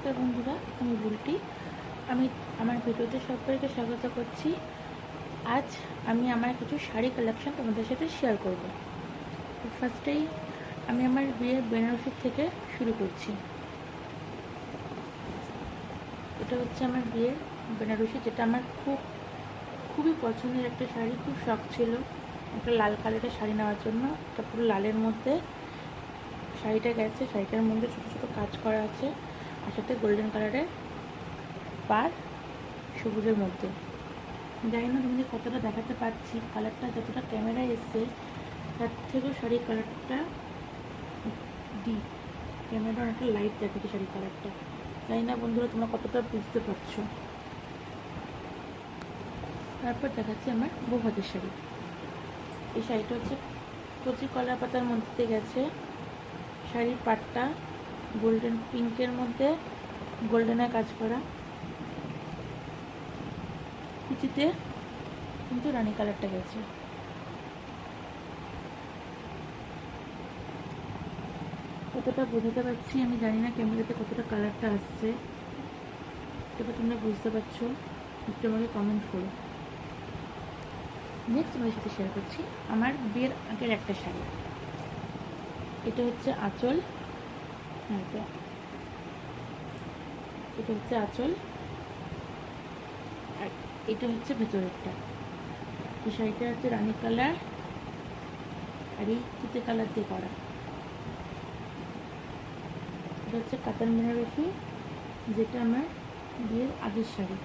নমস্কার বন্ধুরা, আমি বুলটি। আমি আমার ভিডিওতে সবাইকে স্বাগত করছি। আজ আমি আমার কিছু শাড়ি কালেকশন তোমাদের সাথে শেয়ার করব। ফার্স্টেই আমি আমার বিয়ের বেনারসি থেকে শুরু করছি। এটা হচ্ছে আমার বিয়ের বেনারসি, যেটা আমার খুবই পছন্দের একটা শাড়ি। খুব শখ ছিল একটা লাল কালারের শাড়ি নেওয়ার জন্য। এটা পুরো লালের মধ্যে শাড়িটা গেছে, শাড়িটার মধ্যে ছোটো ছোটো কাজ করা আছে, আর সাথে গোল্ডেন কালারের পাড় সবুজের মধ্যে। জানি না তোমাদের কতটা দেখাতে পারছি, কালারটা যতটা ক্যামেরায় এসছে তার থেকেও শাড়ির কালারটা ডিপ, ক্যামেরা অনেকটা লাইট দেখাচ্ছে শাড়ির কালারটা। জানি না বন্ধুরা তোমরা কতটা বুঝতে পারছো। তারপর দেখাচ্ছি আমার বউ হাতের শাড়ি। এই শাড়িটা হচ্ছে কচি কলা পাতার মধ্যে গেছে, শাড়ির পাটটা গোল্ডেন পিঙ্কের মধ্যে গোল্ডেনের কাজ করা, কুচিতে কিন্তু রানী কালারটা গেছে। কতটা বোঝাতে পারছি আমি জানি না ক্যামেরাতে কতটা কালারটা আসছে, তবে তোমরা বুঝতে পারছো, একটু আমাকে কমেন্ট করো। নেক্সট তোমাদের সাথে শেয়ার করছি আমার বিয়ের আগের একটা শাড়ি। এটা হচ্ছে আঁচল, এটা হচ্ছে আঁচল, আর এটা হচ্ছে ভেতরেরটা। এই শাড়িটা হচ্ছে রানী কালার আর এই তুতে কালার দিয়ে করা। এটা হচ্ছে কাতান বেনারসি, যেটা আমার বিয়ের আগের শাড়ি।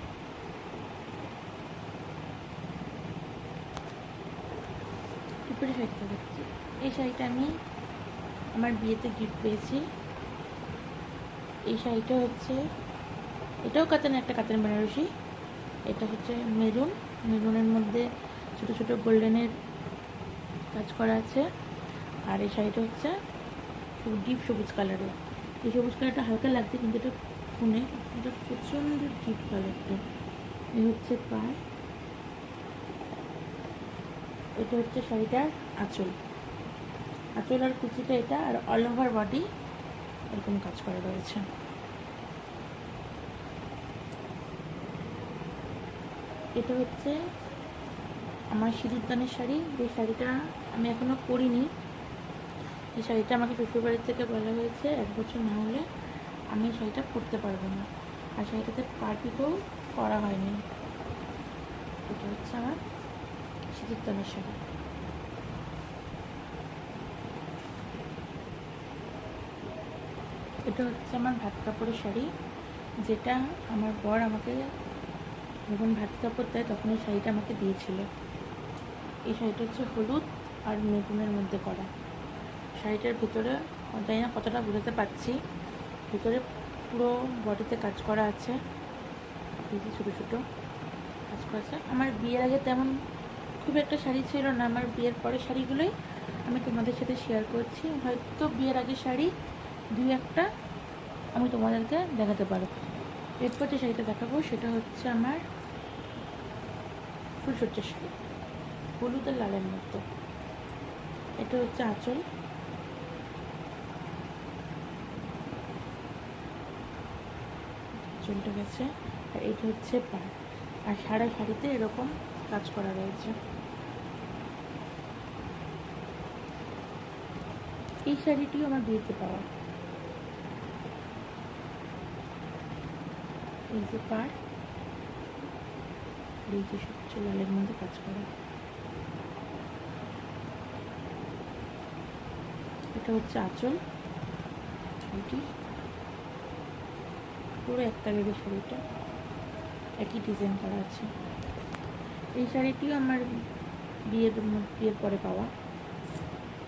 উপরে শাড়িটা দেখছি, এই শাড়িটা আমি আমার বিয়েতে গিফট পেয়েছি। এই শাড়িটা হচ্ছে, এটাও একটা কাতান বেনারসি। এটা হচ্ছে মেরুনের মধ্যে ছোট ছোট গোল্ডেনের কাজ করা আছে, আর এই শাড়িটা হচ্ছে ডিপ সবুজ কালারের। এই সবুজ কালারটা হালকা লাগছে, কিন্তু এটা ফোনে এটা প্রচণ্ড ডিপ কালারটা। এই হচ্ছে পাড়, এটা হচ্ছে শাড়িটার আঁচল আর কুচিটা এটা, আর অল ওভার বডি এরকম কাজ করা রয়েছে। এটা হচ্ছে আমার সিঁদুরদানের শাড়ি, যে শাড়িটা আমি এখনও পরিনি। এই শাড়িটা আমাকে শ্বশুরবাড়ির থেকে বলা হয়েছে 1 বছর না হলে আমি এই শাড়িটা পরতে পারবো না, আর শাড়িটাতে পাড়পিকও করা হয়নি। এটা হচ্ছে আমার সিঁদুরদানের শাড়ি। এটা হচ্ছে আমার ভাত কাপড়ের শাড়ি, যেটা আমার বর আমাকে যখন ভাত কাপড় দেয় তখন এই শাড়িটা আমাকে দিয়েছিল। এই শাড়িটা হচ্ছে হলুদ আর মেরুনের মধ্যে করা। শাড়িটার ভিতরে জানি না কতটা বোঝাতে পারছি, ভিতরে পুরো বডিতে কাজ করা আছে, ছোটো ছোটো কাজ করা আছে। আমার বিয়ের আগে তেমন খুব একটা শাড়ি ছিল না, আমার বিয়ের পরের শাড়িগুলোই আমি তোমাদের সাথে শেয়ার করছি। হয়তো বিয়ের আগে শাড়ি 2-1টা আমি তোমাদেরকে দেখাতে পারবো। এরপর যে শাড়িটা দেখাবো সেটা হচ্ছে আমার ফুলসজ্জার শাড়ি, হলুদ আর লালের মধ্যে। এটা হচ্ছে আঁচল, আঁচলটা গেছে, আর এটা হচ্ছে পাড়, আর সারা শাড়িতে এরকম কাজ করা রয়েছে। এই শাড়িটিও আমার বিয়েতে পাওয়া। এই যে পাড়, এই যে সবচেয়ে লালের মধ্যে কাজ করা। এটা হচ্ছে আঁচল, শাড়িটি পুরো একটা লেগে শাড়িটা একই ডিজাইন করা আছে। এই শাড়িটিও আমার বিয়ের পরে পাওয়া,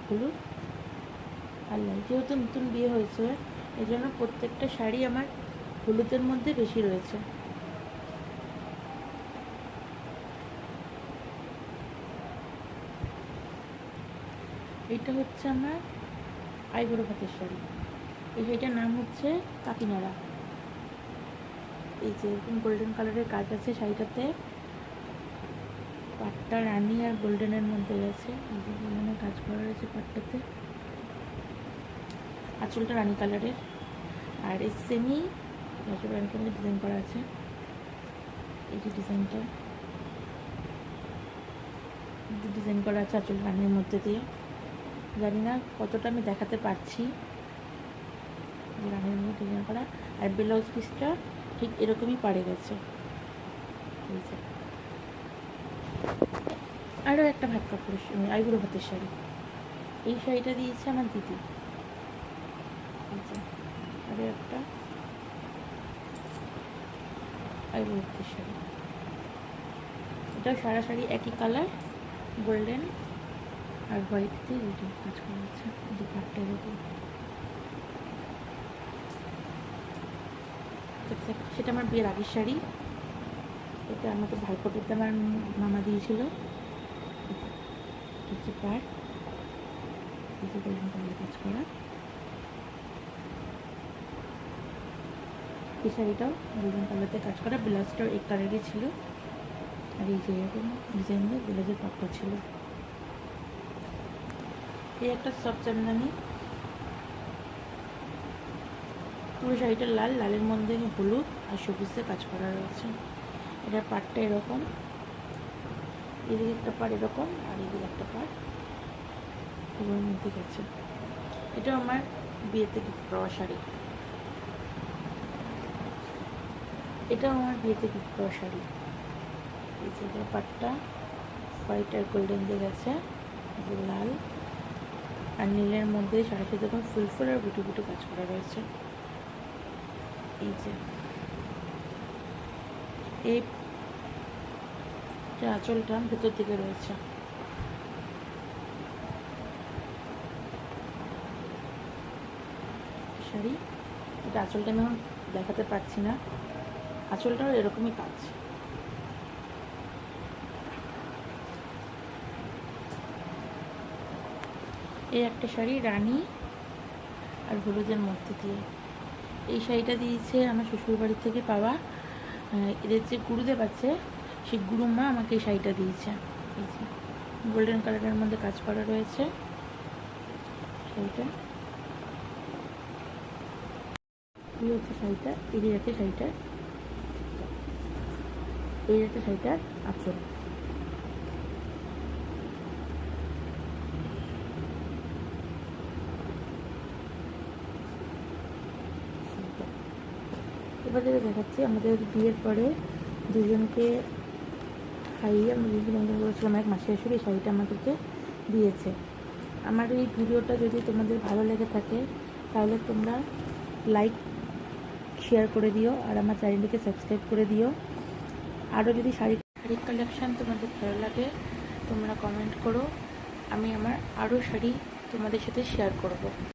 হলুদ আর লাল। যেহেতু নতুন বিয়ে হয়েছে এই জন্য প্রত্যেকটা শাড়ি আমার হলুদের মধ্যে বেশি রয়েছে। এটা হচ্ছে আমার আইবুড়ো ভাতের শাড়ি। এই শাড়িটার নাম হচ্ছে কাকিনাড়া। এই যে এরকম গোল্ডেন কালারের কাজ আছে শাড়িটাতে, পাটটা রানী আর গোল্ডেনের মধ্যে গেছে, গোল্ডেনের কাজ করা রয়েছে পাটটাতে। আঁচলটা রানী কালারের, আর এই সেমি ব্লাউজের প্যান্টের মধ্যে ডিজাইন করা আছে। এই যে ডিজাইনটা ডিজাইন করা আছে আঁচল রানের মধ্যে দিয়ে। জানি না কতটা আমি দেখাতে পারছি, রানের মধ্যে ডিজাইন করা। আর ব্লাউজ পিসটা ঠিক এরকমই পাড়ে গেছে। এই যে আরও একটা ভাত কাপড়ের আইবুড়ো ভাতের শাড়ি। এই শাড়িটা দিয়েছে আমার দিদি। এই যে আরও একটা আইবুড়ো ভাতের শাড়ি। এটা সারা শাড়ি একই কালার, গোল্ডেন আর হোয়াইট দিয়ে দুটো কাজ করা আছে। দু পাটটার উপর সেটা আমার বিয়ের আগের শাড়ি। এটা আমাকে ভাইফোঁটাতে আমার মামা দিয়েছিল। কিছু পাট কিছু গোল্ডেন কালারের কাজ করা। এই শাড়িটাও গোল্ডেন কালারতে কাজ করা। ব্লাউজটাও এই কালারই ছিল। আর এই যে এরকম ডিজাইন দিয়ে ব্লাউজের পাটটা ছিল। এই একটা সফট জামদানি, পুরো শাড়িটা লাল, লালের মধ্যে হলুদ আর সবুজে কাজ করা রয়েছে। এটার পাটটা এরকম, এদিকে একটা পাট এরকম আর এদিকে একটা পাট এগুলোর মধ্যে গেছে। এটা আমার বিয়েতে গিফট পাওয়া শাড়ি। এটাও আমার বিয়েতে গিফট পাওয়া শাড়ি। এই যে এটার পাটটা হোয়াইট আর গোল্ডেন দিয়ে গেছে, লাল আর নীলের মধ্যে শাড়িটা যখন ফুল ফুল আর বুটু বুটু কাজ করা রয়েছে। এই যে এই আঁচলটা ভেতর দিকে রয়েছে। শাড়ি এটা আঁচলটা আমি এখন দেখাতে পারছি না, আঁচলটাও এরকমই কাজ। এই একটা শাড়ি রানী আর হলুদের মধ্যে দিয়ে। এই শাড়িটা দিয়েছে আমার শ্বশুরবাড়ি থেকে পাওয়া। এদের যে গুরুদেব আছে সেই গুরুমা আমাকে এই শাড়িটা দিয়েছে। এই যে গোল্ডেন কালারের মধ্যে কাজ করা রয়েছে শাড়িটা। এই হচ্ছে শাড়িটা, এই একটা শাড়িটার আঁচল। এবার যেটা দেখাচ্ছি, আমাদের বিয়ের পরে দুজনকে খাইয়ে আমি যেহেতু মেনটেন করেছিলাম, এক মাসে আসলে এই শাড়িটা আমাদেরকে দিয়েছে। আমার এই ভিডিওটা যদি তোমাদের ভালো লেগে থাকে তাহলে তোমরা লাইক শেয়ার করে দিও আর আমার চ্যানেলটিকে সাবস্ক্রাইব করে দিও। আরও যদি শাড়ির কালেকশান তোমাদের ভালো লাগে তোমরা কমেন্ট করো, আমি আমার আরও শাড়ি তোমাদের সাথে শেয়ার করব।